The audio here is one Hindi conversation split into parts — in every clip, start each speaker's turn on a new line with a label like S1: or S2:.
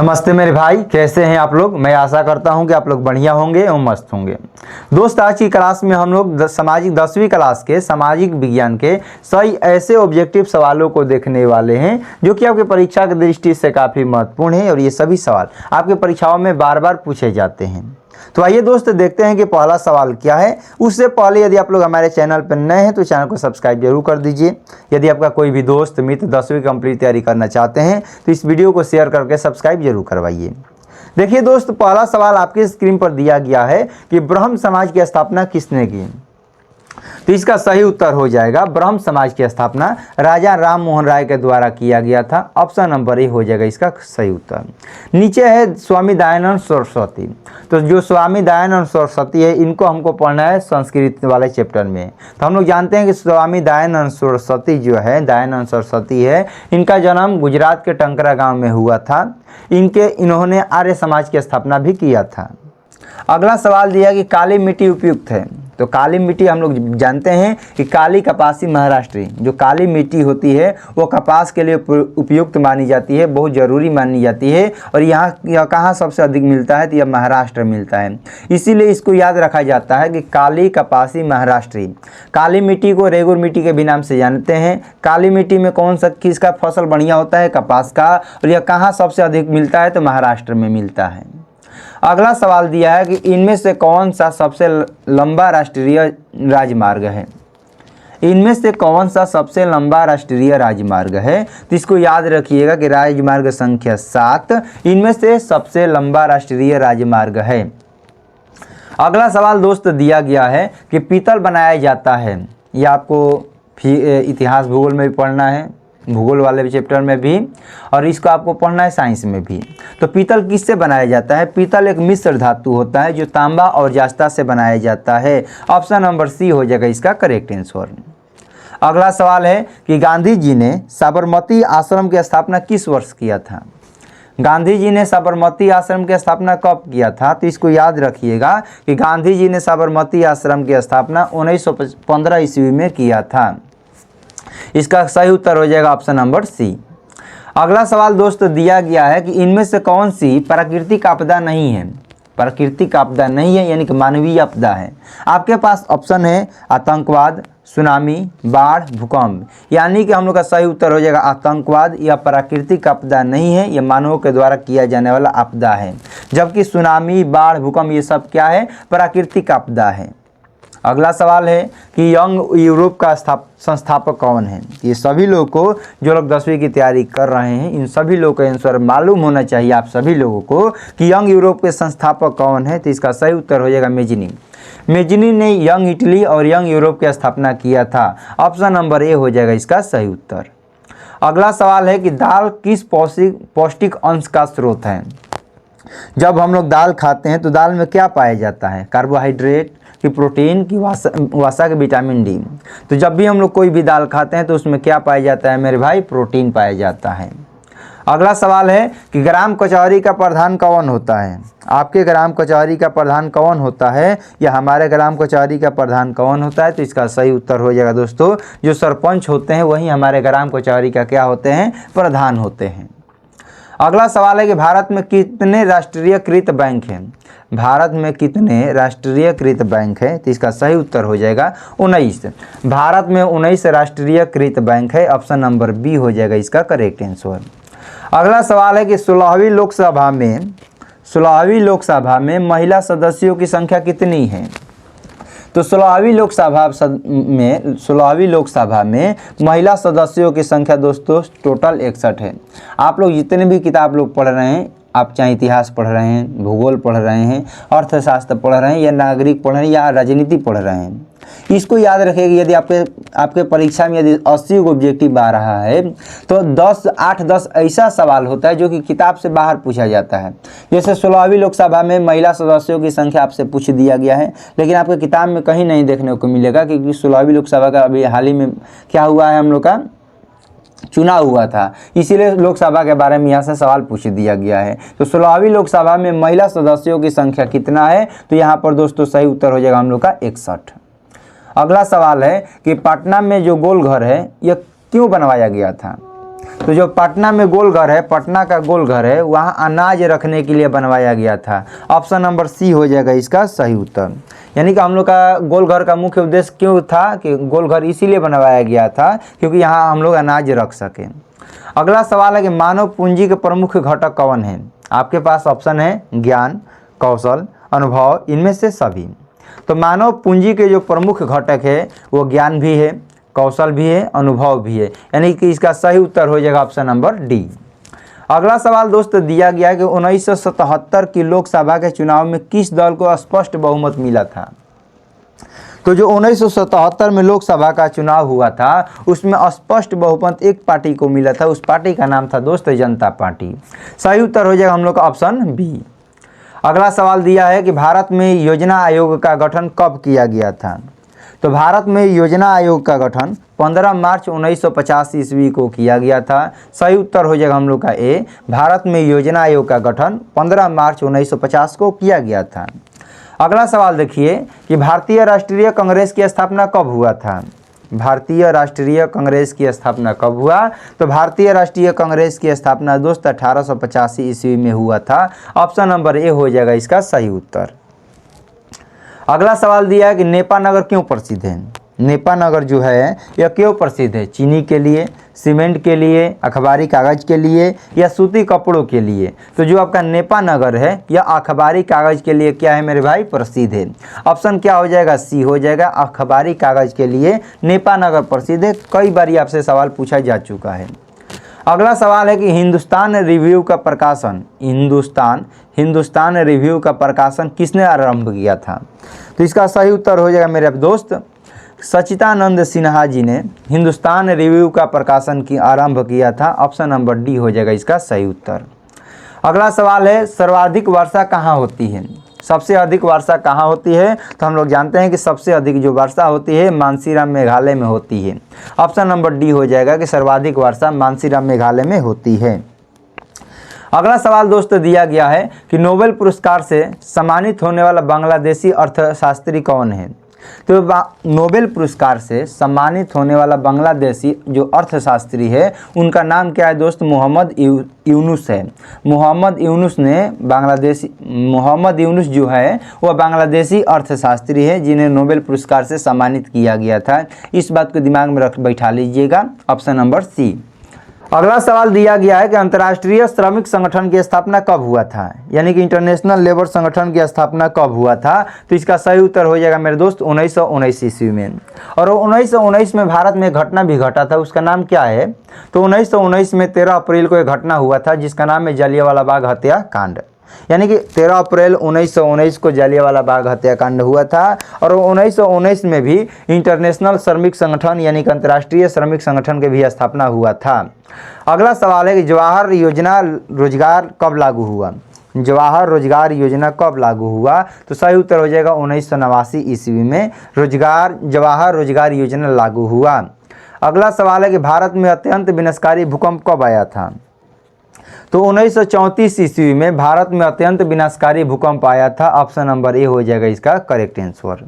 S1: नमस्ते मेरे भाई, कैसे हैं आप लोग। मैं आशा करता हूं कि आप लोग बढ़िया होंगे और मस्त होंगे। दोस्त, आज की क्लास में हम लोग सामाजिक 10वीं क्लास के सामाजिक विज्ञान के सही ऐसे ऑब्जेक्टिव सवालों को देखने वाले हैं जो कि आपके परीक्षा की दृष्टि से काफ़ी महत्वपूर्ण है और ये सभी सवाल आपके परीक्षाओं में बार बार पूछे जाते हैं। तो आइए दोस्त, देखते हैं कि पहला सवाल क्या है। उससे पहले यदि आप लोग हमारे चैनल पर नए हैं तो चैनल को सब्सक्राइब जरूर कर दीजिए। यदि आपका कोई भी दोस्त मित्र 10वीं कंप्लीट तैयारी करना चाहते हैं तो इस वीडियो को शेयर करके सब्सक्राइब जरूर करवाइए। देखिए दोस्त, पहला सवाल आपके स्क्रीन पर दिया गया है कि ब्रह्म समाज की स्थापना किसने की। तो इसका सही उत्तर हो जाएगा ब्रह्म समाज की स्थापना राजा राम मोहन राय के द्वारा किया गया था। ऑप्शन नंबर ए हो जाएगा इसका सही उत्तर। नीचे है स्वामी दयानंद सरस्वती। तो जो स्वामी दयानंद सरस्वती है इनको हमको पढ़ना है संस्कृत वाले चैप्टर में। तो हम लोग जानते हैं कि स्वामी दयानंद सरस्वती जो है दयानंद सरस्वती है, इनका जन्म गुजरात के टंकरा गाँव में हुआ था। इन्होंने आर्य समाज की स्थापना भी किया था। अगला सवाल दिया कि काली मिट्टी उपयुक्त है। तो काली मिट्टी हम लोग जानते हैं कि काली कपासी महाराष्ट्री, जो काली मिट्टी होती है वो कपास के लिए उपयुक्त मानी जाती है, बहुत ज़रूरी मानी जाती है। और यह कहाँ सबसे अधिक मिलता है तो यह महाराष्ट्र मिलता है। इसीलिए इसको याद रखा जाता है कि काली कपासी महाराष्ट्री। काली मिट्टी को रेगुर मिट्टी के भी नाम से जानते हैं। काली मिट्टी में कौन सा किसका फसल बढ़िया होता है, कपास का। और यह कहाँ सबसे अधिक मिलता है तो महाराष्ट्र में मिलता है। अगला सवाल दिया है कि इनमें से कौन सा सबसे लंबा राष्ट्रीय राजमार्ग है। इनमें से कौन सा सबसे लंबा राष्ट्रीय राजमार्ग है। तो इसको याद रखिएगा कि राजमार्ग संख्या 7 इनमें से सबसे लंबा राष्ट्रीय राजमार्ग है। अगला सवाल दोस्त दिया गया है कि पीतल बनाया जाता है। यह आपको इतिहास भूगोल में भी पढ़ना है, भूगोल वाले चैप्टर में भी, और इसको आपको पढ़ना है साइंस में भी। तो पीतल किससे बनाया जाता है। पीतल एक मिश्र धातु होता है जो तांबा और जास्ता से बनाया जाता है। ऑप्शन नंबर सी हो जाएगा इसका करेक्ट आंसर। अगला सवाल है कि गांधी जी ने साबरमती आश्रम की स्थापना किस वर्ष किया था। गांधी जी ने साबरमती आश्रम की स्थापना कब किया था। तो इसको याद रखिएगा कि गांधी जी ने साबरमती आश्रम की स्थापना 1915 ईस्वी में किया था। इसका सही उत्तर हो जाएगा ऑप्शन नंबर सी। अगला सवाल दोस्त दिया गया है कि इनमें से कौन सी प्राकृतिक आपदा नहीं है। प्राकृतिक आपदा नहीं है यानी कि मानवीय आपदा है। आपके पास ऑप्शन है आतंकवाद, सुनामी, बाढ़, भूकंप। यानी कि हम लोग का सही उत्तर हो जाएगा आतंकवाद। या प्राकृतिक आपदा नहीं है, यह मानवों के द्वारा किया जाने वाला आपदा है। जबकि सुनामी, बाढ़, भूकंप ये सब क्या है, प्राकृतिक आपदा है। अगला सवाल है कि यंग यूरोप का संस्थापक कौन है। ये सभी लोग को, जो लोग 10वीं की तैयारी कर रहे हैं, इन सभी लोगों का आंसर मालूम होना चाहिए आप सभी लोगों को कि यंग यूरोप के संस्थापक कौन है। तो इसका सही उत्तर हो जाएगा मेजिनी। मेजिनी ने यंग इटली और यंग यूरोप की स्थापना किया था। ऑप्शन नंबर ए हो जाएगा इसका सही उत्तर। अगला सवाल है कि दाल किस पौष्टिक अंश का स्रोत है। जब हम लोग दाल खाते हैं तो दाल में क्या पाया जाता है, कार्बोहाइड्रेट कि प्रोटीन की वसा के विटामिन डी। तो जब भी हम लोग कोई भी दाल खाते हैं तो उसमें क्या पाया जाता है मेरे भाई, प्रोटीन पाया जाता है। अगला सवाल है कि ग्राम कचौरी का प्रधान कौन होता है। आपके ग्राम कचौरी का प्रधान कौन होता है या हमारे ग्राम कचौरी का प्रधान कौन होता है। तो इसका सही उत्तर हो जाएगा दोस्तों जो सरपंच होते हैं वही हमारे ग्राम कचौरी का क्या होते हैं, प्रधान होते हैं। अगला सवाल है कि भारत में कितने राष्ट्रीयकृत बैंक हैं। भारत में कितने राष्ट्रीयकृत बैंक है। तो इसका सही उत्तर हो जाएगा 19। भारत में 19 राष्ट्रीयकृत बैंक है। ऑप्शन नंबर बी हो जाएगा इसका करेक्ट आंसर। अगला सवाल है कि 16वीं लोकसभा में महिला सदस्यों की संख्या कितनी है। तो 16वीं लोकसभा में महिला सदस्यों की संख्या दोस्तों टोटल 61 है। आप लोग जितने भी किताब लोग पढ़ रहे हैं, आप चाहे इतिहास पढ़ रहे हैं, भूगोल पढ़ रहे हैं, अर्थशास्त्र पढ़ रहे हैं, या नागरिक पढ़ रहे हैं, या राजनीति पढ़ रहे हैं, इसको याद रखिएगा। यदि आपके परीक्षा में यदि 80 ऑब्जेक्टिव आ रहा है तो 8-10 ऐसा सवाल होता है जो कि किताब से बाहर पूछा जाता है। जैसे 16वीं लोकसभा में महिला सदस्यों की संख्या आपसे पूछ दिया गया है, लेकिन आपके किताब में कहीं नहीं देखने को मिलेगा क्योंकि 16वीं लोकसभा का अभी हाल ही में क्या हुआ है, हम लोग का चुनाव हुआ था, इसीलिए लोकसभा के बारे में यहाँ से सवाल पूछ दिया गया है। तो 16वीं लोकसभा में महिला सदस्यों की संख्या कितना है। तो यहाँ पर दोस्तों सही उत्तर हो जाएगा हम लोग का 61। अगला सवाल है कि पटना में जो गोल घर है यह क्यों बनवाया गया था। तो जो पटना में गोल घर है, पटना का गोल घर है, वहाँ अनाज रखने के लिए बनवाया गया था। ऑप्शन नंबर सी हो जाएगा इसका सही उत्तर। यानी कि हम लोग का गोल घर का मुख्य उद्देश्य क्यों था कि गोल घर इसीलिए बनवाया गया था क्योंकि यहाँ हम लोग अनाज रख सकें। अगला सवाल है कि मानव पूंजी के प्रमुख घटक कौन है। आपके पास ऑप्शन है ज्ञान, कौशल, अनुभव, इनमें से सभी। तो मानव पूंजी के जो प्रमुख घटक है वो ज्ञान भी है, कौशल भी है, अनुभव भी है, यानी कि इसका सही उत्तर हो जाएगा ऑप्शन नंबर डी। अगला सवाल दोस्त दिया गया कि 1977 की लोकसभा के चुनाव में किस दल को स्पष्ट बहुमत मिला था। तो जो 1977 में लोकसभा का चुनाव हुआ था उसमें स्पष्ट बहुमत एक पार्टी को मिला था, उस पार्टी का नाम था दोस्त जनता पार्टी। सही उत्तर हो जाएगा हम लोग का ऑप्शन बी। अगला सवाल दिया है कि भारत में योजना आयोग का गठन कब किया गया था। तो भारत में योजना आयोग का गठन 15 मार्च 1950 ईस्वी को किया गया था। सही उत्तर हो जाएगा हम लोग का ए। भारत में योजना आयोग का गठन 15 मार्च 1950 को किया गया था। अगला सवाल देखिए कि भारतीय राष्ट्रीय कांग्रेस की स्थापना कब हुआ था। भारतीय राष्ट्रीय कांग्रेस की स्थापना कब हुआ। तो भारतीय राष्ट्रीय कांग्रेस की स्थापना दोस्त 1885 ईस्वी में हुआ था। ऑप्शन नंबर ए हो जाएगा इसका सही उत्तर। अगला सवाल दिया है कि नेपा नगर क्यों प्रसिद्ध है। नेपा नगर जो है यह क्यों प्रसिद्ध है। चीनी के लिए, सीमेंट के लिए, अखबारी कागज़ के लिए या सूती कपड़ों के लिए। तो जो आपका नेपा नगर है यह अखबारी कागज़ के लिए क्या है मेरे भाई, प्रसिद्ध है। ऑप्शन क्या हो जाएगा, सी हो जाएगा। अखबारी कागज़ के लिए नेपा नगर प्रसिद्ध है। कई बार आपसे सवाल पूछा जा चुका है। अगला सवाल है कि हिंदुस्तान रिव्यू का प्रकाशन, हिंदुस्तान रिव्यू का प्रकाशन किसने आरंभ किया था। तो इसका सही उत्तर हो जाएगा मेरे दोस्त सच्चिदानंद सिन्हा जी ने हिंदुस्तान रिव्यू का प्रकाशन की आरंभ किया था। ऑप्शन नंबर डी हो जाएगा इसका सही उत्तर। अगला सवाल है सर्वाधिक वर्षा कहाँ होती है। सबसे अधिक वर्षा कहाँ होती है। तो हम लोग जानते हैं कि सबसे अधिक जो वर्षा होती है मानसीराम मेघालय में होती है। ऑप्शन नंबर डी हो जाएगा कि सर्वाधिक वर्षा मानसीराम मेघालय में होती है। अगला सवाल दोस्त दिया गया है कि नोबेल पुरस्कार से सम्मानित होने वाला बांग्लादेशी अर्थशास्त्री कौन है। तो नोबेल पुरस्कार से सम्मानित होने वाला बांग्लादेशी जो अर्थशास्त्री है उनका नाम क्या है दोस्त, मोहम्मद यूनुस है। मोहम्मद यूनुस जो है वह बांग्लादेशी अर्थशास्त्री है जिन्हें नोबेल पुरस्कार से सम्मानित किया गया था। इस बात को दिमाग में बैठा लीजिएगा। Option number C. अगला सवाल दिया गया है कि अंतर्राष्ट्रीय श्रमिक संगठन की स्थापना कब हुआ था, यानी कि इंटरनेशनल लेबर संगठन की स्थापना कब हुआ था। तो इसका सही उत्तर हो जाएगा मेरे दोस्त 1919 ईस्वी में। और 1919 में भारत में घटना भी घटा था, उसका नाम क्या है। तो 1919 में 13 अप्रैल को एक घटना हुआ था जिसका नाम है जलियांवाला बाग हत्याकांड। यानी कि 13 अप्रैल 1919 को जलियांवाला बाग हत्याकांड हुआ था। और 1919 में भी इंटरनेशनल श्रमिक संगठन यानी कि अंतर्राष्ट्रीय श्रमिक संगठन के भी स्थापना हुआ था। अगला सवाल है कि जवाहर योजना रोजगार कब लागू हुआ। जवाहर रोजगार योजना कब लागू हुआ। तो सही उत्तर हो जाएगा 1989 ईस्वी में जवाहर रोजगार योजना लागू हुआ। अगला सवाल है कि भारत में अत्यंत विनाशकारी भूकंप कब आया था। तो 1934 ईस्वी में भारत में अत्यंत विनाशकारी भूकंप आया था। ऑप्शन नंबर ए हो जाएगा इसका करेक्ट आंसर।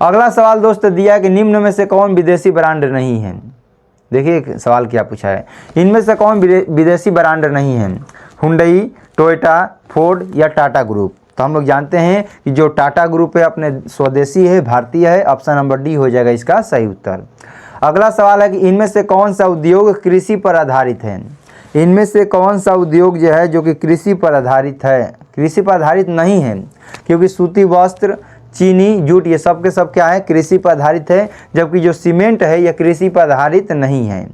S1: अगला सवाल दोस्त दिया है कि निम्न में से कौन विदेशी ब्रांड नहीं है। देखिए सवाल क्या पूछा है, इनमें से कौन विदेशी ब्रांड नहीं है। हुंडई, टोयोटा, फोर्ड या टाटा ग्रुप। तो हम लोग जानते हैं कि जो टाटा ग्रुप है अपने स्वदेशी है, भारतीय है। ऑप्शन नंबर डी हो जाएगा इसका सही उत्तर। अगला सवाल है कि इनमें से कौन सा उद्योग कृषि पर आधारित है। इनमें से कौन सा उद्योग जो है जो कि कृषि पर आधारित है। कृषि पर आधारित नहीं है क्योंकि सूती वस्त्र, चीनी, जूट ये सब के सब क्या है, कृषि पर आधारित है। जबकि जो सीमेंट है यह कृषि पर आधारित नहीं है।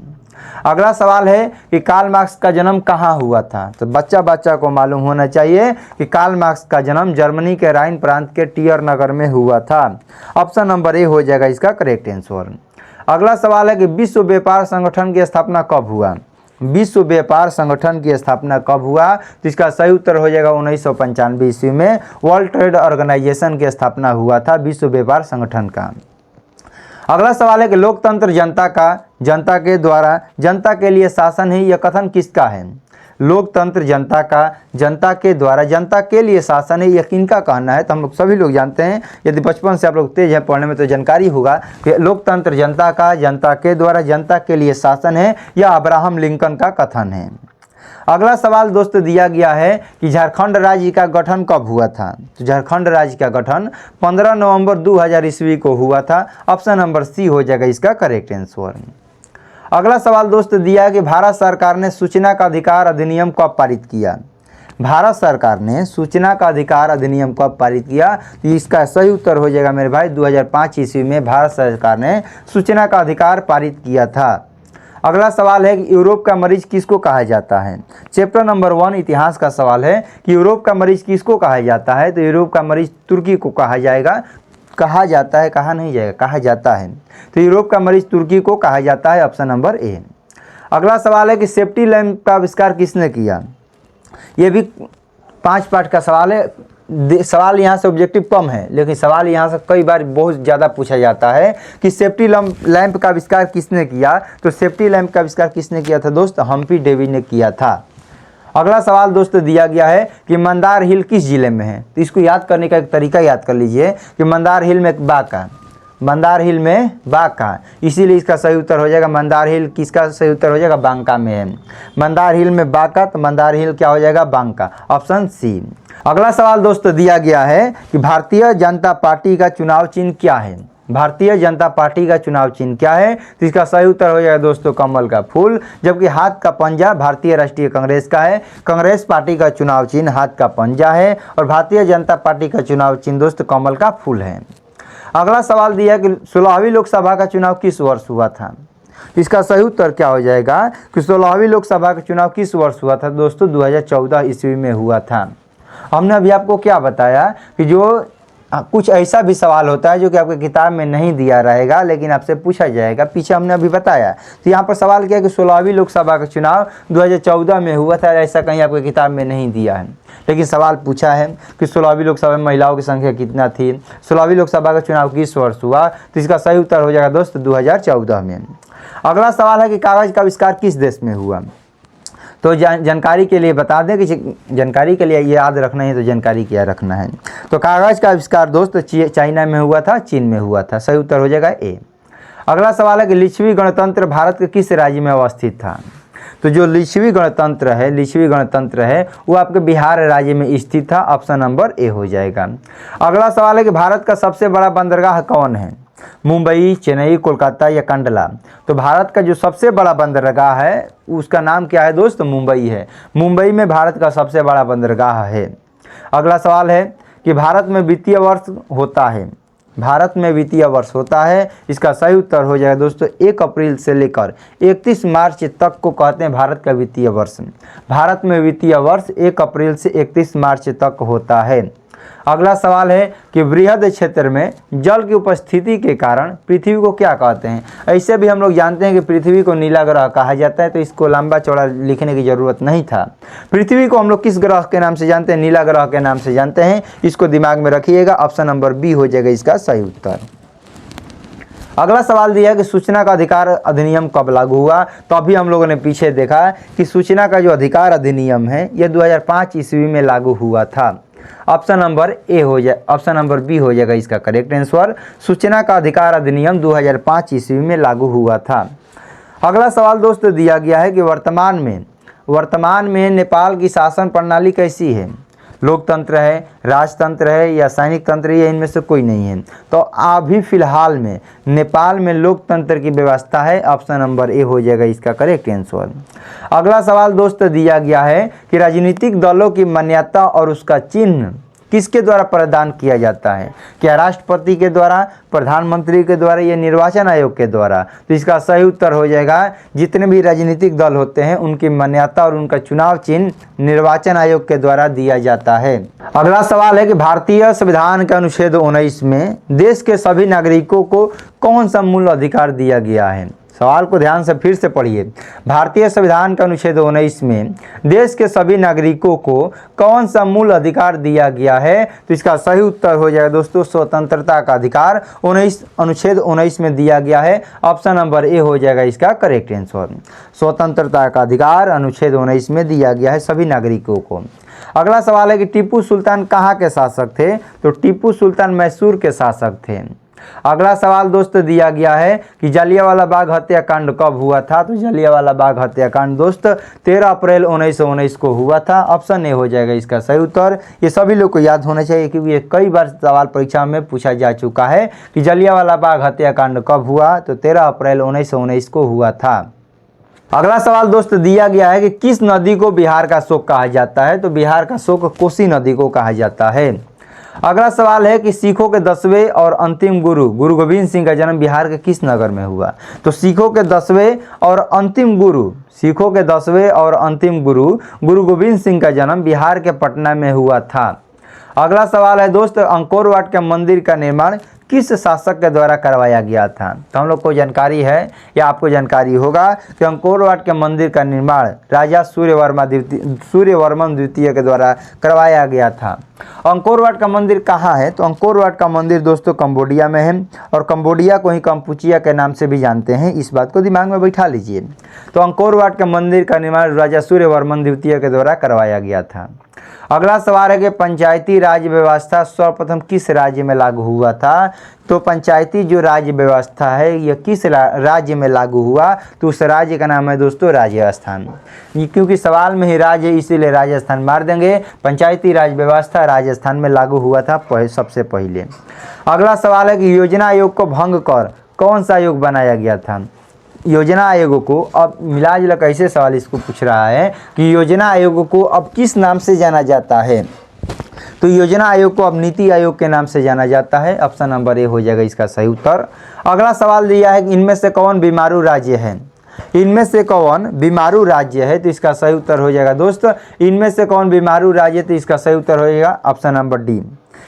S1: अगला सवाल है कि कार्ल मार्क्स का जन्म कहाँ हुआ था। तो बच्चा को मालूम होना चाहिए कि कार्ल मार्क्स का जन्म जर्मनी के राइन प्रांत के टियर नगर में हुआ था। ऑप्शन नंबर ए हो जाएगा इसका करेक्ट आंसर। अगला सवाल है कि विश्व व्यापार संगठन की स्थापना कब हुआ। विश्व व्यापार संगठन की स्थापना कब हुआ। तो इसका सही उत्तर हो जाएगा 1995 ईस्वी में वर्ल्ड ट्रेड ऑर्गेनाइजेशन की स्थापना हुआ था विश्व व्यापार संगठन का। अगला सवाल है कि लोकतंत्र जनता के द्वारा जनता के लिए शासन है, यह कथन किसका है। लोकतंत्र जनता के द्वारा जनता के लिए शासन है, यह किनका कहना है? तो हम लोग सभी लोग जानते हैं, यदि बचपन से आप लोग तेज है पढ़ने में तो जानकारी होगा कि लोकतंत्र जनता के द्वारा जनता के लिए शासन है, यह अब्राहम लिंकन का कथन है। अगला सवाल दोस्तों दिया गया है कि झारखंड राज्य का गठन कब हुआ था? तो झारखंड राज्य का गठन 15 नवंबर 2000 ईस्वी को हुआ था। ऑप्शन नंबर सी हो जाएगा इसका करेक्ट आंसर। अगला सवाल दोस्तों दिया है कि भारत सरकार ने सूचना का अधिकार अधिनियम कब पारित किया? भारत सरकार ने सूचना का अधिकार अधिनियम कब पारित किया? तो इसका सही उत्तर हो जाएगा मेरे भाई 2005 ईस्वी में भारत सरकार ने सूचना का अधिकार पारित किया था। अगला सवाल है कि यूरोप का मरीज किसको कहा जाता है? चैप्टर नंबर 1 इतिहास का सवाल है कि यूरोप का मरीज किसको कहा जाता है? तो यूरोप का मरीज तुर्की को कहा जाएगा, कहा जाता है, कहा नहीं जाएगा, कहा जाता है। तो यूरोप का मरीज तुर्की को कहा जाता है, ऑप्शन नंबर ए। अगला सवाल है कि सेफ्टी लैंप का आविष्कार किसने किया? ये भी 5 पार्ट का सवाल है। सवाल यहाँ से ऑब्जेक्टिव कम है, लेकिन सवाल यहाँ से कई बार बहुत ज़्यादा पूछा जाता है कि सेफ्टी लैंप का आविष्कार किसने किया? तो सेफ्टी लैंप का आविष्कार किसने किया था दोस्त? हम्फ्री डेवी ने किया था। अगला सवाल दोस्तों दिया गया है कि मंदार हिल किस जिले में है? तो इसको याद करने का एक तरीका याद कर लीजिए कि मंदार हिल में बांका, मंदार हिल में बांका, इसीलिए इसका सही उत्तर हो जाएगा मंदार हिल। किसका सही उत्तर हो जाएगा? बांका में है। मंदार हिल में बांका, तो मंदार हिल क्या हो जाएगा? Banka, option C. अगला सवाल दोस्तों दिया गया है कि भारतीय जनता पार्टी का चुनाव चिन्ह क्या है? भारतीय जनता पार्टी का चुनाव चिन्ह क्या है? तो इसका सही उत्तर हो जाएगा दोस्तों कमल का फूल, जबकि हाथ का पंजा भारतीय राष्ट्रीय कांग्रेस का है। कांग्रेस पार्टी का चुनाव चिन्ह हाथ का पंजा है और भारतीय जनता पार्टी का चुनाव चिन्ह दोस्तों कमल का फूल है। अगला सवाल दिया कि 16वीं लोकसभा का चुनाव किस वर्ष हुआ था? इसका सही उत्तर क्या हो जाएगा कि 16वीं लोकसभा का चुनाव किस वर्ष हुआ था दोस्तों? 2014 ईस्वी में हुआ था। हमने अभी आपको क्या बताया कि जो कुछ ऐसा भी सवाल होता है जो कि आपके किताब में नहीं दिया रहेगा लेकिन आपसे पूछा जाएगा, पीछे हमने अभी बताया। तो यहाँ पर सवाल किया कि 16वीं लोकसभा का चुनाव 2014 में हुआ था, ऐसा कहीं आपके किताब में नहीं दिया है, लेकिन सवाल पूछा है कि 16वीं लोकसभा में महिलाओं की संख्या कितना थी, 16वीं लोकसभा का चुनाव किस वर्ष हुआ? तो इसका सही उत्तर हो जाएगा दोस्त 2014 में। अगला सवाल है कि कागज का आविष्कार किस देश में हुआ? तो जानकारी के लिए बता दें कि जानकारी के लिए ये याद रखना है, तो जानकारी क्या रखना है। तो कागज़ का आविष्कार दोस्त चाइना में हुआ था, चीन में हुआ था, सही उत्तर हो जाएगा ए। अगला सवाल है कि लिच्छवी गणतंत्र भारत के किस राज्य में अवस्थित था? तो जो लिच्छवी गणतंत्र है वो आपके बिहार राज्य में स्थित था, ऑप्शन नंबर ए हो जाएगा। अगला सवाल है कि भारत का सबसे बड़ा बंदरगाह कौन है? मुंबई, चेन्नई, कोलकाता या कंडला? तो भारत का जो सबसे बड़ा बंदरगाह है उसका नाम क्या है दोस्त? मुंबई है। मुंबई में भारत का सबसे बड़ा बंदरगाह है। अगला सवाल है कि भारत में वित्तीय वर्ष होता है? भारत में वित्तीय वर्ष होता है, इसका सही उत्तर हो जाएगा दोस्तों 1 अप्रैल से लेकर 31 मार्च तक को कहते हैं भारत का वित्तीय वर्ष। भारत में वित्तीय वर्ष 1 अप्रैल से 31 मार्च तक होता है। अगला सवाल है कि वृहद क्षेत्र में जल की उपस्थिति के कारण पृथ्वी को क्या कहते हैं? ऐसे भी हम लोग जानते हैं कि पृथ्वी को नीला ग्रह कहा जाता है, तो इसको लंबा चौड़ा लिखने की ज़रूरत नहीं था। पृथ्वी को हम लोग किस ग्रह के नाम से जानते हैं? नीला ग्रह के नाम से जानते हैं, इसको दिमाग में रखिएगा, ऑप्शन नंबर बी हो जाएगा इसका सही उत्तर। अगला सवाल दिया है कि सूचना का अधिकार अधिनियम कब लागू हुआ? तो अभी हम लोगों ने पीछे देखा कि सूचना का जो अधिकार अधिनियम है यह 2005 ईस्वी में लागू हुआ था। ऑप्शन नंबर ए हो जाए, ऑप्शन नंबर बी हो जाएगा इसका करेक्ट आंसर। सूचना का अधिकार अधिनियम 2005 ईस्वी में लागू हुआ था। अगला सवाल दोस्तों दिया गया है कि वर्तमान में नेपाल की शासन प्रणाली कैसी है? लोकतंत्र है, राजतंत्र है या सैनिक तंत्र है, या इनमें से कोई नहीं है? तो अभी फिलहाल में नेपाल में लोकतंत्र की व्यवस्था है, ऑप्शन नंबर ए हो जाएगा इसका करेक्ट आंसर। अगला सवाल दोस्तों दिया गया है कि राजनीतिक दलों की मान्यता और उसका चिन्ह किसके द्वारा प्रदान किया जाता है? क्या राष्ट्रपति के द्वारा, प्रधानमंत्री के द्वारा या निर्वाचन आयोग के द्वारा? तो इसका सही उत्तर हो जाएगा जितने भी राजनीतिक दल होते हैं उनकी मान्यता और उनका चुनाव चिन्ह निर्वाचन आयोग के द्वारा दिया जाता है। अगला सवाल है कि भारतीय संविधान के अनुच्छेद 19 में देश के सभी नागरिकों को कौन सा मूल अधिकार दिया गया है? सवाल को ध्यान से फिर से पढ़िए। भारतीय संविधान के अनुच्छेद 19 में देश के सभी नागरिकों को कौन सा मूल अधिकार दिया गया है? तो इसका सही उत्तर हो जाएगा दोस्तों स्वतंत्रता का अधिकार अनुच्छेद 19 में दिया गया है। ऑप्शन नंबर ए हो जाएगा इसका करेक्ट आंसर। स्वतंत्रता का अधिकार अनुच्छेद 19 में दिया गया है सभी नागरिकों को। अगला सवाल है कि टीपू सुल्तान कहाँ के शासक थे? तो टीपू सुल्तान मैसूर के शासक थे। अगला सवाल दोस्त दिया गया है कि जलियांवाला बाग हत्याकांड कब हुआ था? तो जलियांवाला बाग हत्याकांड दोस्त 13 अप्रैल 1919 को हुआ था। ऑप्शन ए हो जाएगा इसका सही उत्तर। ये सभी लोग को याद होना चाहिए क्योंकि ये कई बार सवाल परीक्षा में पूछा जा चुका है कि जलियांवाला बाग हत्याकांड कब हुआ? तो 13 अप्रैल 1919 को हुआ था। अगला सवाल दोस्त दिया गया है कि किस नदी को बिहार का शोक कहा जाता है? तो बिहार का शोक कोसी नदी को कहा जाता है। अगला सवाल है कि सिखों के 10वें और अंतिम गुरु गुरु गोविंद सिंह का जन्म बिहार के किस नगर में हुआ? तो सिखों के 10वें और अंतिम गुरु गुरु गोविंद सिंह का जन्म बिहार के पटना में हुआ था। अगला सवाल है दोस्त अंकोर वाट के मंदिर का निर्माण किस शासक के द्वारा करवाया गया था? तो हम लोग को जानकारी है या आपको जानकारी होगा कि अंकोर वाट के मंदिर का निर्माण राजा सूर्यवर्मन द्वितीय के द्वारा करवाया गया था। अंकोर वाट का मंदिर कहाँ है? तो अंकोर वाट का मंदिर दोस्तों कंबोडिया में है और कंबोडिया को ही कंपुचिया के नाम से भी जानते हैं। इस बात को दिमाग में बैठा लीजिए। तो अंकोर वाट के मंदिर का निर्माण राजा सूर्यवर्मन द्वितीय के द्वारा करवाया गया था। अगला सवाल है कि पंचायती राज व्यवस्था सर्वप्रथम किस राज्य में लागू हुआ था? तो पंचायती जो राज्य व्यवस्था है यह किस राज्य में लागू हुआ? तो उस राज्य का नाम है दोस्तों राजस्थान। क्योंकि सवाल में ही राज्य इसीलिए राजस्थान मार देंगे। पंचायती राज व्यवस्था राजस्थान में लागू हुआ था सबसे पहले। अगला सवाल है कि योजना आयोग को भंग कर कौन सा आयोग बनाया गया था? योजना आयोग को अब मिला जुला कैसे सवाल इसको पूछ रहा है कि योजना आयोग को अब किस नाम से जाना जाता है? तो योजना आयोग को अब नीति आयोग के नाम से जाना जाता है। ऑप्शन नंबर ए हो जाएगा इसका सही उत्तर। अगला सवाल दिया है कि इनमें से कौन बीमारू राज्य है? इनमें से कौन बीमारू राज्य है? तो इसका सही उत्तर हो जाएगा दोस्त इनमें से कौन बीमारू राज्य? तो इसका सही उत्तर हो जाएगा ऑप्शन नंबर डी।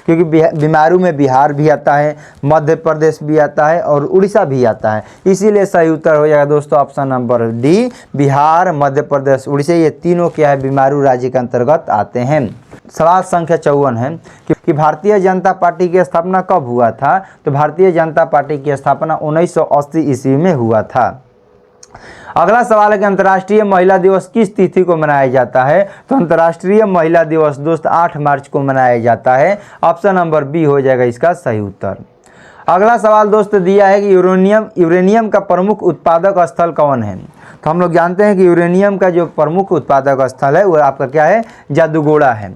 S1: क्योंकि बीमारू में बिहार भी आता है, मध्य प्रदेश भी आता है और उड़ीसा भी आता है, इसीलिए सही उत्तर हो जाएगा दोस्तों option number D. Bihar, Madhya Pradesh, Orissa ये तीनों क्या है बीमारू राज्य के अंतर्गत आते हैं। सवाल संख्या 54 है कि भारतीय जनता पार्टी की स्थापना कब हुआ था? तो भारतीय जनता पार्टी की स्थापना 1980 ईस्वी में हुआ था। अगला सवाल है कि अंतर्राष्ट्रीय महिला दिवस किस तिथि को मनाया जाता है? तो अंतर्राष्ट्रीय महिला दिवस दोस्त 8 मार्च को मनाया जाता है। ऑप्शन नंबर बी हो जाएगा इसका सही उत्तर। अगला सवाल दोस्त दिया है कि यूरेनियम का प्रमुख उत्पादक स्थल कौन है? तो हम लोग जानते हैं कि यूरेनियम का जो प्रमुख उत्पादक स्थल है वो आपका क्या है? जादूगोड़ा है।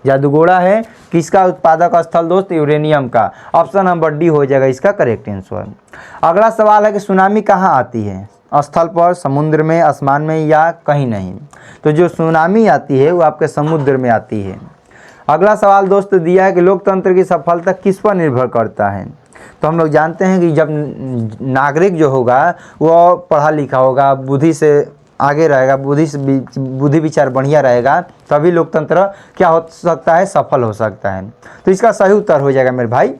S1: जादूगोड़ा है किसका उत्पादक स्थल दोस्त? यूरेनियम का। ऑप्शन नंबर डी हो जाएगा इसका करेक्ट आंसर। अगला सवाल है कि सुनामी कहाँ आती है? स्थल पर, समुद्र में, आसमान में या कहीं नहीं? तो जो सुनामी आती है वो आपके समुद्र में आती है। अगला सवाल दोस्त दिया है कि लोकतंत्र की सफलता किस पर निर्भर करता है? तो हम लोग जानते हैं कि जब नागरिक जो होगा वो पढ़ा लिखा होगा, बुद्धि से आगे रहेगा, बुद्धि विचार बढ़िया रहेगा, तभी लोकतंत्र क्या हो सकता है? सफल हो सकता है। तो इसका सही उत्तर हो जाएगा मेरे भाई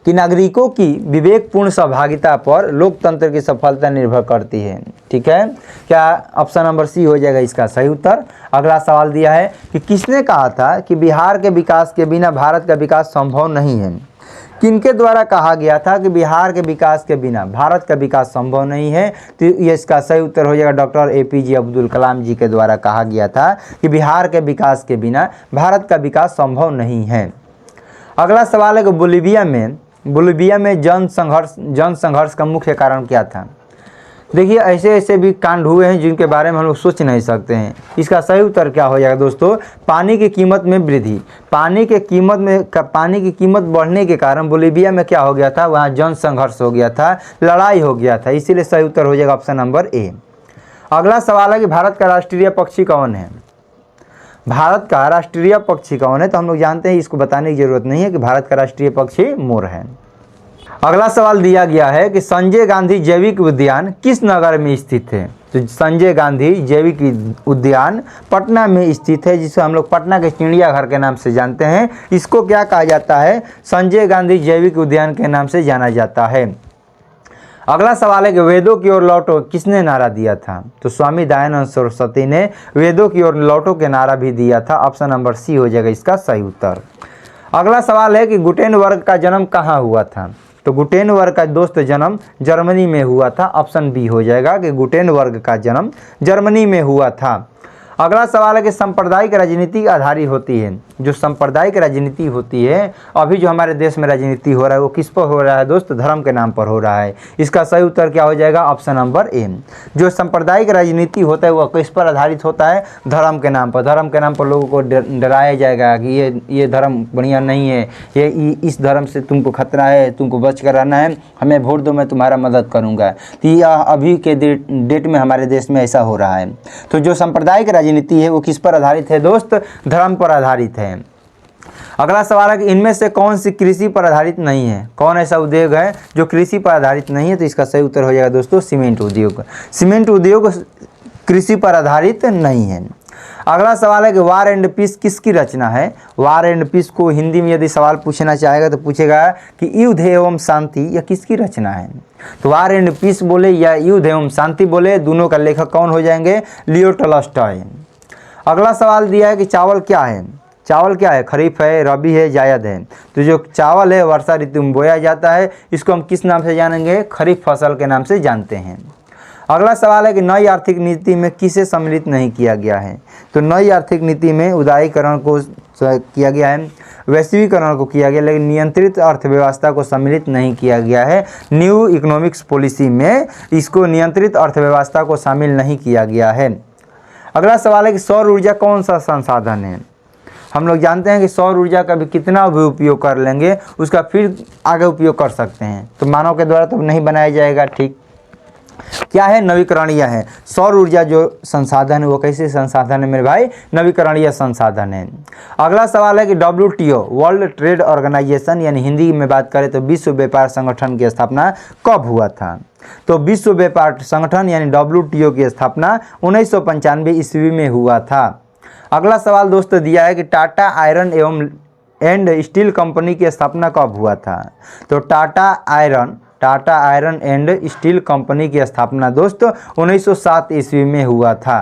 S1: कि नागरिकों की विवेकपूर्ण सहभागिता पर लोकतंत्र की सफलता निर्भर करती है। ठीक है, क्या ऑप्शन नंबर सी हो जाएगा इसका सही उत्तर। अगला सवाल दिया है कि किसने कहा था कि बिहार के विकास के बिना भारत का विकास संभव नहीं है? किनके द्वारा कहा गया था कि बिहार के विकास के बिना भारत का विकास संभव नहीं है? तो ये इसका सही उत्तर हो जाएगा डॉक्टर APJ अब्दुल कलाम जी के द्वारा कहा गया था कि बिहार के विकास के बिना भारत का विकास संभव नहीं है। अगला सवाल है कि बोलिविया में जन संघर्ष का मुख्य कारण क्या था? देखिए ऐसे ऐसे भी कांड हुए हैं जिनके बारे में हम लोग सोच नहीं सकते हैं। इसका सही उत्तर क्या हो जाएगा दोस्तों? पानी की कीमत में वृद्धि। पानी की कीमत बढ़ने के कारण बोलिविया में क्या हो गया था? वहाँ जन संघर्ष हो गया था, लड़ाई हो गया था, इसीलिए सही उत्तर हो जाएगा ऑप्शन नंबर ए। अगला सवाल है कि भारत का राष्ट्रीय पक्षी कौन है? भारत का राष्ट्रीय पक्षी कौन है? तो हम लोग जानते हैं, इसको बताने की जरूरत नहीं है कि भारत का राष्ट्रीय पक्षी मोर है। अगला सवाल दिया गया है कि संजय गांधी जैविक उद्यान किस नगर में स्थित है? तो संजय गांधी जैविक उद्यान पटना में स्थित है, जिसे हम लोग पटना के चिड़ियाघर के नाम से जानते हैं। इसको क्या कहा जाता है? संजय गांधी जैविक उद्यान के नाम से जाना जाता है। अगला सवाल है कि वेदों की ओर लौटो किसने नारा दिया था? तो स्वामी दयानंद सरस्वती ने वेदों की ओर लौटो के नारा भी दिया था। ऑप्शन नंबर सी हो जाएगा इसका सही उत्तर। अगला सवाल है कि गुटेनबर्ग का जन्म कहाँ हुआ था? तो गुटेनबर्ग का दोस्त जन्म जर्मनी में हुआ था। ऑप्शन बी हो जाएगा कि गुटेनबर्ग का जन्म जर्मनी में हुआ था। अगला सवाल है कि सांप्रदायिक राजनीति आधारित होती है। जो सांप्रदायिक राजनीति होती है, अभी जो हमारे देश में राजनीति हो रहा है वो किस पर हो रहा है दोस्त? धर्म के नाम पर हो रहा है। इसका सही उत्तर क्या हो जाएगा? Option number A. जो सांप्रदायिक राजनीति होता है वो किस पर आधारित होता है? धर्म के नाम पर। धर्म के नाम पर लोगों को डराया जाएगा कि ये धर्म बढ़िया नहीं है, ये इस धर्म से तुमको खतरा है, तुमको बच कर रहना है, हमें वोट दो, मैं तुम्हारा मदद करूँगा। तो यह अभी के डेट में हमारे देश में ऐसा हो रहा है। तो जो सांप्रदायिक राजनीति है वो किस पर आधारित है दोस्त? धर्म पर आधारित है। अगला सवाल है कि इनमें से कौन सी कृषि पर आधारित नहीं है? कौन ऐसा उद्योग है जो कृषि पर आधारित नहीं है? तो इसका सही उत्तर हो जाएगा दोस्तों सीमेंट उद्योग। सीमेंट उद्योग कृषि पर आधारित नहीं है। अगला सवाल है कि वार एंड पीस किसकी रचना है? वार एंड पीस को हिंदी में यदि सवाल पूछना चाहेगा तो पूछेगा कि युद्ध एवं शांति यह किसकी रचना है? तो वार एंड पीस बोले या युद्ध एवं शांति बोले, दोनों का लेखक कौन हो जाएंगे? Leo Tolstoy. अगला सवाल दिया है कि चावल क्या है? चावल क्या है? खरीफ है, रबी है, जायद है। तो जो चावल है वर्षा ऋतु में बोया जाता है, इसको हम किस नाम से जानेंगे? खरीफ फसल के नाम से जानते हैं। अगला सवाल है कि नई आर्थिक नीति में किसे सम्मिलित नहीं किया गया है? तो नई आर्थिक नीति में उदारीकरण को किया गया है, वैश्वीकरण को किया गया, लेकिन नियंत्रित अर्थव्यवस्था को सम्मिलित नहीं किया गया है। न्यू इकोनॉमिक्स पॉलिसी में इसको नियंत्रित अर्थव्यवस्था को शामिल नहीं किया गया है। अगला सवाल है कि सौर ऊर्जा कौन सा संसाधन है? हम लोग जानते हैं कि सौर ऊर्जा का भी कितना भी उपयोग कर लेंगे उसका फिर आगे उपयोग कर सकते हैं, तो मानव के द्वारा तो नहीं बनाया जाएगा। ठीक, क्या है? नवीकरणीय है। सौर ऊर्जा जो संसाधन है वो कैसे संसाधन है मेरे भाई? नवीकरणीय संसाधन है। अगला सवाल है कि WTO वर्ल्ड ट्रेड ऑर्गेनाइजेशन यानी हिंदी में बात करें तो विश्व व्यापार संगठन की स्थापना कब हुआ था? तो विश्व व्यापार संगठन यानी WTO की स्थापना 1995 ईस्वी में हुआ था। अगला सवाल दोस्तों दिया है कि Tata iron and steel company की स्थापना कब हुआ था? तो Tata iron and steel company की स्थापना दोस्तों 1907 ईस्वी में हुआ था।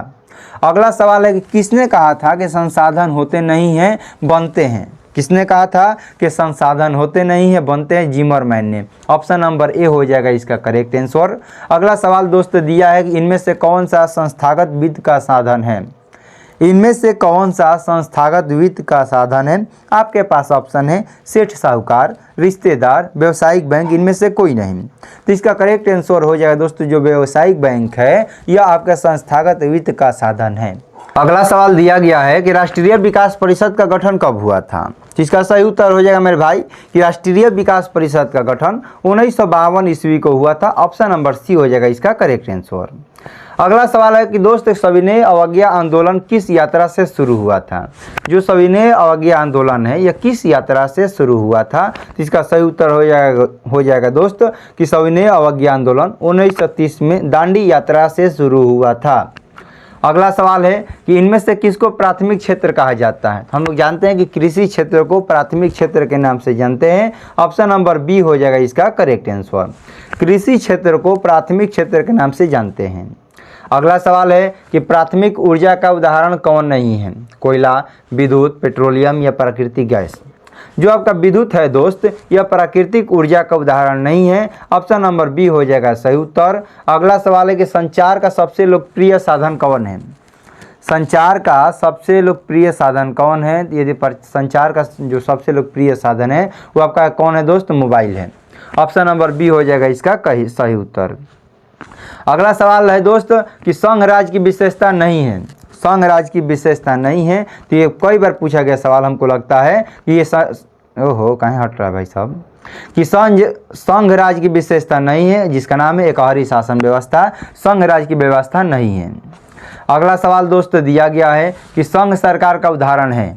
S1: अगला सवाल है कि किसने कहा था कि संसाधन होते नहीं हैं बनते हैं? किसने कहा था कि संसाधन होते नहीं हैं बनते हैं? जिमरमैन ने। ऑप्शन नंबर ए हो जाएगा इसका करेक्ट आंसर। अगला सवाल दोस्तों दिया है कि इनमें से कौन सा संस्थागत वित्त का साधन है? इनमें से कौन सा संस्थागत वित्त का साधन है? आपके पास ऑप्शन है सेठ साहूकार, रिश्तेदार, व्यावसायिक बैंक, इनमें से कोई नहीं। तो इसका करेक्ट आंसर हो जाएगा दोस्तों जो व्यावसायिक बैंक है यह आपका संस्थागत वित्त का साधन है। अगला सवाल दिया गया है कि राष्ट्रीय विकास परिषद का गठन कब हुआ था? इसका सही उत्तर हो जाएगा मेरे भाई कि राष्ट्रीय विकास परिषद का गठन 1952 ईस्वी को हुआ था। ऑप्शन नंबर सी हो जाएगा इसका करेक्ट आंसर। अगला सवाल है कि दोस्त सविनय अवज्ञा आंदोलन किस यात्रा से शुरू हुआ था? जो सविनय अवज्ञा आंदोलन है यह किस यात्रा से शुरू हुआ था? तो इसका सही उत्तर हो जाएगा दोस्त कि सविनय अवज्ञा आंदोलन 1930 में दांडी यात्रा से शुरू हुआ था। अगला सवाल है कि इनमें से किसको प्राथमिक क्षेत्र कहा जाता है? हम लोग जानते हैं कि कृषि क्षेत्र को प्राथमिक क्षेत्र के नाम से जानते हैं। ऑप्शन नंबर बी हो जाएगा इसका करेक्ट आंसर। कृषि क्षेत्र को प्राथमिक क्षेत्र के नाम से जानते हैं। अगला सवाल है कि प्राथमिक ऊर्जा का उदाहरण कौन नहीं है? कोयला, विद्युत, पेट्रोलियम या प्राकृतिक गैस? जो आपका विद्युत है दोस्त यह प्राकृतिक ऊर्जा का उदाहरण नहीं है। ऑप्शन नंबर बी हो जाएगा सही उत्तर। अगला सवाल है कि संचार का सबसे लोकप्रिय साधन कौन है? संचार का सबसे लोकप्रिय साधन कौन है? यदि संचार का जो सबसे लोकप्रिय साधन है वो आपका कौन है दोस्त? मोबाइल है। ऑप्शन नंबर बी हो जाएगा इसका सही उत्तर। अगला सवाल है दोस्त कि संघ राज्य की विशेषता नहीं है। संघ राज्य की विशेषता नहीं है तो ये कई बार पूछा गया सवाल, हमको लगता है कि ये ओहो कहीं हट रहा है भाई साहब कि संघ राज्य की विशेषता नहीं है जिसका नाम है एकहरी शासन व्यवस्था। संघ राज्य की व्यवस्था नहीं है। अगला सवाल दोस्त दिया गया है कि संघ सरकार का उदाहरण है।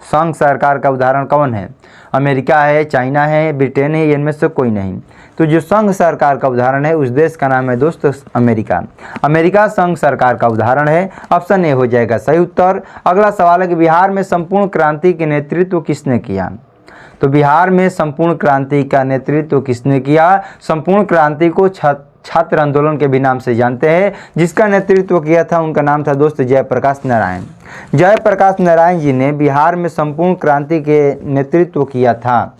S1: संघ सरकार का उदाहरण कौन है? अमेरिका है, चाइना है, ब्रिटेन है, इनमें से कोई नहीं। तो जो संघ सरकार का उदाहरण है उस देश का नाम है दोस्त अमेरिका। अमेरिका संघ सरकार का उदाहरण है। ऑप्शन ए हो जाएगा सही उत्तर। अगला सवाल है कि बिहार में संपूर्ण क्रांति के नेतृत्व किसने किया? तो बिहार में संपूर्ण क्रांति का नेतृत्व किसने किया? संपूर्ण क्रांति को छात्र आंदोलन के भी नाम से जानते हैं। जिसका नेतृत्व किया था उनका नाम था दोस्त जयप्रकाश नारायण। जयप्रकाश नारायण जी ने बिहार में संपूर्ण क्रांति के नेतृत्व किया था।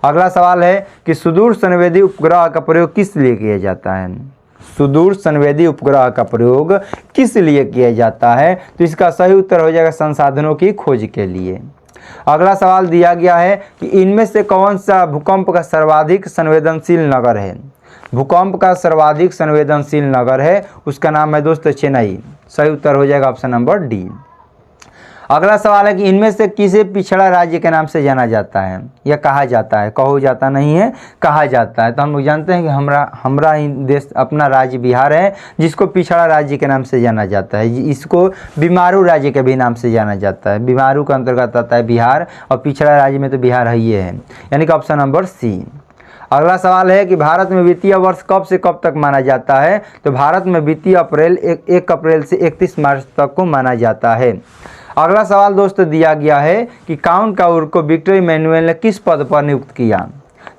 S1: अगला सवाल है कि सुदूर संवेदी उपग्रह का प्रयोग किस लिए किया जाता है? सुदूर संवेदी उपग्रह का प्रयोग किस लिए किया जाता है? तो इसका सही उत्तर हो जाएगा संसाधनों की खोज के लिए। अगला सवाल दिया गया है कि इनमें से कौन सा भूकंप का सर्वाधिक संवेदनशील नगर है? भूकंप का सर्वाधिक संवेदनशील नगर है, उसका नाम है दोस्त चेन्नई। सही उत्तर हो जाएगा ऑप्शन नंबर डी। अगला सवाल है कि इनमें से किसे पिछड़ा राज्य के नाम से जाना जाता है या कहा जाता है? कहो जाता नहीं है, कहा जाता है। तो हम लोग जानते हैं कि हमारा ही देश अपना राज्य बिहार है, जिसको पिछड़ा राज्य के नाम से जाना जाता है। इसको बीमारू राज्य के भी नाम से जाना जाता है। बीमारू का अंतर्गत आता है बिहार, और पिछड़ा राज्य में तो बिहार है ही है, यानी कि ऑप्शन नंबर सी। अगला सवाल है कि भारत में वित्तीय वर्ष कब से कब तक माना जाता है? तो भारत में वित्तीय अप्रैल 1 अप्रैल से 31 मार्च तक को माना जाता है। अगला सवाल दोस्तों दिया गया है कि काउंट काउर को विक्टर इमैनुअल ने किस पद पर नियुक्त किया?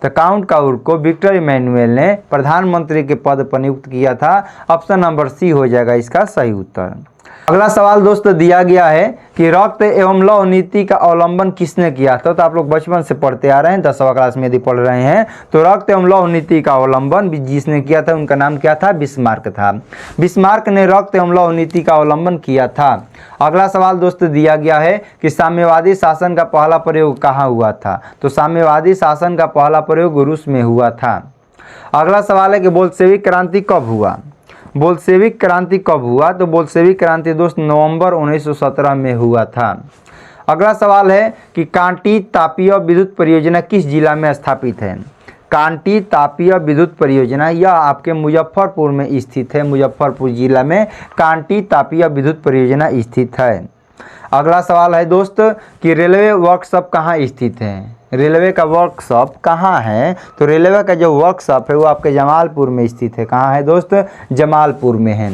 S1: तो काउंट काउर को विक्टर इमैनुअल ने प्रधानमंत्री के पद पर नियुक्त किया था। ऑप्शन नंबर सी हो जाएगा इसका सही उत्तर। अगला सवाल दोस्तों दिया गया है कि रक्त एवं लौह नीति का अवलंबन किसने किया था? तो आप लोग बचपन से पढ़ते आ रहे हैं, 10वीं क्लास में यदि पढ़ रहे हैं तो रक्त एवं लौह नीति का अवलंबन जिसने किया था उनका नाम क्या था? बिस्मार्क था। बिस्मार्क ने रक्त एवं लौह नीति का अवलंबन किया था। अगला सवाल दोस्तों दिया गया है कि साम्यवादी शासन का पहला प्रयोग कहाँ हुआ था? तो साम्यवादी शासन का पहला प्रयोग रूस में हुआ था। अगला सवाल है कि बोल्शेविक क्रांति कब हुआ? बोल्शेविक क्रांति कब हुआ? तो बोल्शेविक क्रांति दोस्त नवंबर 1917 में हुआ था। अगला सवाल है कि कांटी तापीय विद्युत परियोजना किस जिला में स्थापित है? कांटी तापीय विद्युत परियोजना यह आपके मुजफ्फरपुर में स्थित है। मुजफ्फरपुर जिला में कांटी तापीय विद्युत परियोजना स्थित है। अगला सवाल है दोस्त कि रेलवे वर्कशॉप कहाँ स्थित है? रेलवे का वर्कशॉप कहाँ है? तो रेलवे का जो वर्कशॉप है वो आपके जमालपुर में स्थित है। कहाँ है दोस्त? जमालपुर में है।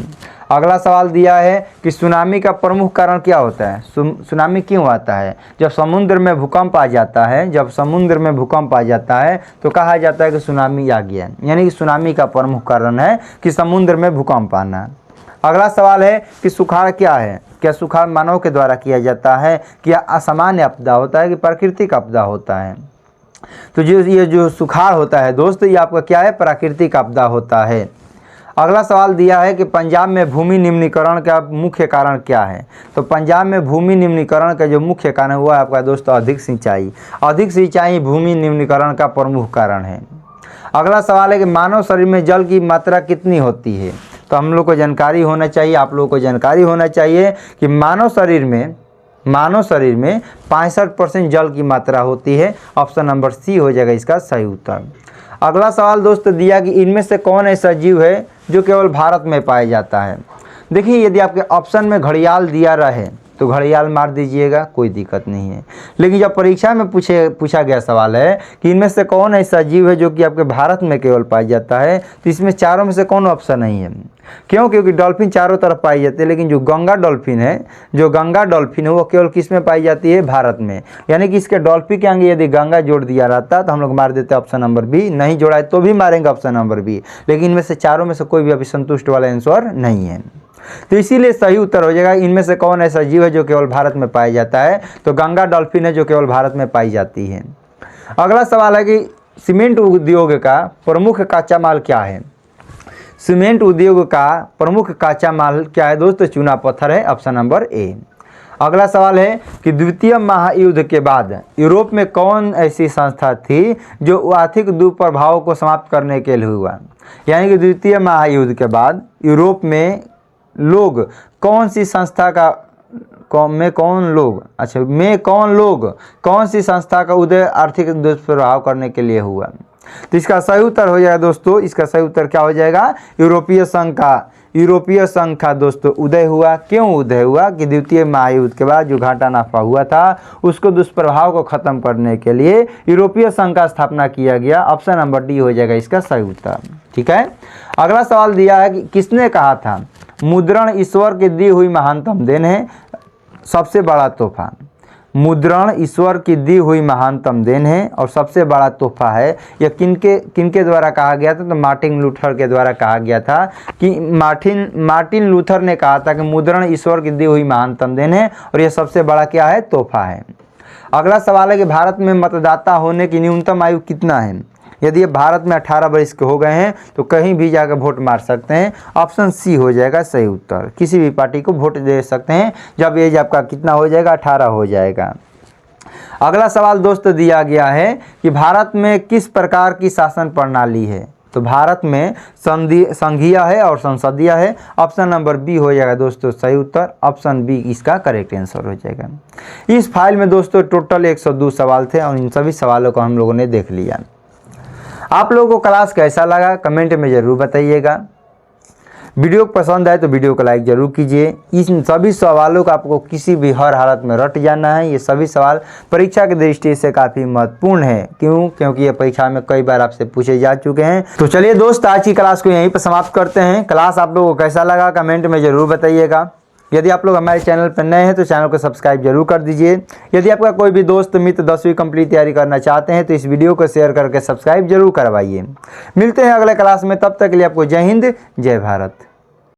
S1: अगला सवाल दिया है कि सुनामी का प्रमुख कारण क्या होता है? सुनामी क्यों आता है? जब समुद्र में भूकंप आ जाता है, जब समुद्र में भूकंप आ जाता है तो कहा जाता है कि सुनामी आ गया, यानी कि सुनामी का प्रमुख कारण है कि समुद्र में भूकंप आना। अगला सवाल है कि सुखाड़ क्या है? क्या सुखाड़ मानव के द्वारा किया जाता है? क्या असामान्य आपदा होता है कि प्राकृतिक आपदा होता है? तो ये जो सुखाड़ होता है दोस्त ये आपका क्या है? प्राकृतिक आपदा होता है। अगला सवाल दिया है कि पंजाब में भूमि निम्नीकरण का मुख्य कारण क्या है? तो पंजाब में भूमि निम्नीकरण का जो मुख्य कारण हुआ है आपका दोस्तों अधिक सिंचाई। अधिक सिंचाई भूमि निम्नीकरण का प्रमुख कारण है। अगला सवाल है कि मानव शरीर में जल की मात्रा कितनी होती है? तो हम लोग को जानकारी होना चाहिए, आप लोगों को जानकारी होना चाहिए कि मानव शरीर में 65% जल की मात्रा होती है। ऑप्शन नंबर सी हो जाएगा इसका सही उत्तर। अगला सवाल दोस्तों दिया कि इनमें से कौन ऐसा जीव है जो केवल भारत में पाया जाता है? देखिए यदि आपके ऑप्शन में घड़ियाल दिया रहे तो घड़ियाल मार दीजिएगा, कोई दिक्कत नहीं है। लेकिन जब परीक्षा में पूछा गया सवाल है कि इनमें से कौन ऐसा जीव है जो कि आपके भारत में केवल पाया जाता है, तो इसमें चारों में से कौन ऑप्शन नहीं है। क्यों? क्योंकि डॉल्फिन चारों तरफ पाई जाती है, लेकिन जो गंगा डॉल्फिन है वो केवल किस में पाई जाती है? भारत में। यानी कि इसके डॉल्फिन के आगे यदि गंगा जोड़ दिया रहता तो हम लोग मार देते ऑप्शन नंबर बी। नहीं जोड़ा है तो भी मारेंगे ऑप्शन नंबर बी, लेकिन इनमें से चारों में से कोई भी अभी संतुष्ट वाला आंसर नहीं है। तो इसीलिए सही उत्तर हो जाएगा इनमें से कौन ऐसा जीव है जो केवल भारत में पाया जाता है? तो गंगा डॉल्फिन है जो केवल भारत में पाई जाती है। अगला सवाल है कि सीमेंट उद्योग का प्रमुख कच्चा माल क्या है? सीमेंट उद्योग का प्रमुख कच्चा माल क्या है दोस्तों? चूना पत्थर है। Option number A. अगला सवाल है कि द्वितीय महायुद्ध के बाद यूरोप में कौन ऐसी संस्था थी जो आर्थिक दुष्प्रभाव को समाप्त करने के लिए हुआ? यानी कि द्वितीय महायुद्ध के बाद यूरोप में लोग कौन सी संस्था का कौन सी संस्था का उदय आर्थिक दुष्प्रभाव करने के लिए हुआ? तो इसका सही उत्तर हो जाएगा दोस्तों, इसका सही उत्तर क्या हो जाएगा? यूरोपीय संघ का दोस्तों उदय हुआ। क्यों उदय हुआ? कि द्वितीय महायुद्ध के बाद जो घाटा नाफा हुआ था उसको दुष्प्रभाव को खत्म करने के लिए यूरोपीय संघ का स्थापना किया गया। ऑप्शन नंबर डी हो जाएगा इसका सही उत्तर। ठीक है। अगला सवाल दिया है कि किसने कहा था मुद्रण ईश्वर की दी हुई महानतम देन है, सबसे बड़ा तोहफा? मुद्रण ईश्वर की दी हुई महानतम देन है और सबसे बड़ा तोहफा है। यह किनके द्वारा कहा गया था? तो मार्टिन लूथर के द्वारा कहा गया था कि मार्टिन लूथर ने कहा था कि मुद्रण ईश्वर की दी हुई महानतम देन है और यह सबसे बड़ा क्या है? तोहफा है। अगला सवाल है कि भारत में मतदाता होने की न्यूनतम आयु कितना है? यदि भारत में 18 वर्ष के हो गए हैं तो कहीं भी जाकर वोट मार सकते हैं। ऑप्शन सी हो जाएगा सही उत्तर। किसी भी पार्टी को वोट दे सकते हैं जब एज आपका कितना हो जाएगा? 18 हो जाएगा। अगला सवाल दोस्तों दिया गया है कि भारत में किस प्रकार की शासन प्रणाली है? तो भारत में संघीय है और संसदीय है। ऑप्शन नंबर बी हो जाएगा दोस्तों सही उत्तर। ऑप्शन बी इसका करेक्ट आंसर हो जाएगा। इस फाइल में दोस्तों टोटल 102 सवाल थे और इन सभी सवालों को हम लोगों ने देख लिया। आप लोगों को क्लास कैसा लगा कमेंट में ज़रूर बताइएगा। वीडियो पसंद आए तो वीडियो को लाइक ज़रूर कीजिए। इन सभी सवालों का आपको किसी भी हर हालत में रट जाना है। ये सभी सवाल परीक्षा की दृष्टि से काफ़ी महत्वपूर्ण है। क्यों? क्योंकि ये परीक्षा में कई बार आपसे पूछे जा चुके हैं। तो चलिए दोस्त आज की क्लास को यहीं पर समाप्त करते हैं। क्लास आप लोगों को कैसा लगा कमेंट में ज़रूर बताइएगा। यदि आप लोग हमारे चैनल पर नए हैं तो चैनल को सब्सक्राइब जरूर कर दीजिए। यदि आपका कोई भी दोस्त मित्र 10वीं कंप्लीट तैयारी करना चाहते हैं तो इस वीडियो को शेयर करके सब्सक्राइब जरूर करवाइए। मिलते हैं अगले क्लास में, तब तक के लिए आपको जय हिंद जय भारत।